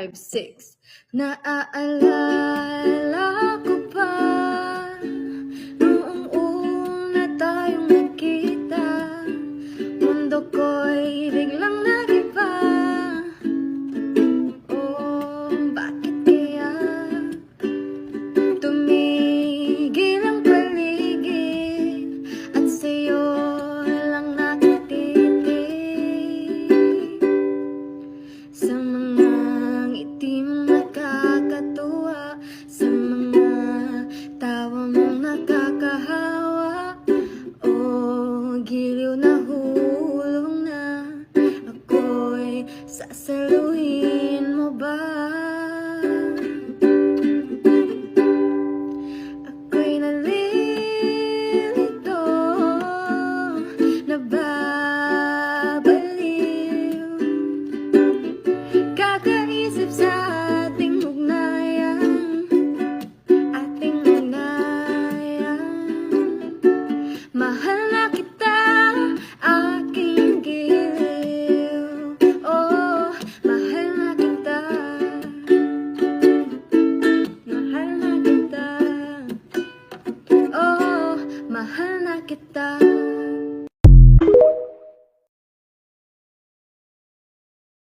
5, 6. Naaalala ko pa noong una tayong nagkita, mundo ko'y biglang nag-iba. Oh, bakit kaya tumigil ang paligid at sa'yo lang nakatitig sa mga ngiti mong nakakatuwa, sa mga tawa mong nakakahawa. Oh, giliw na hulong na ako'y sasaluhin mo ba? Ako'y nalilito, nababaliw, kakaisip sa ating ugnayan, mahal na kita, aking giliw. Oh, mahal na kita, mahal na kita. Oh, mahal na kita.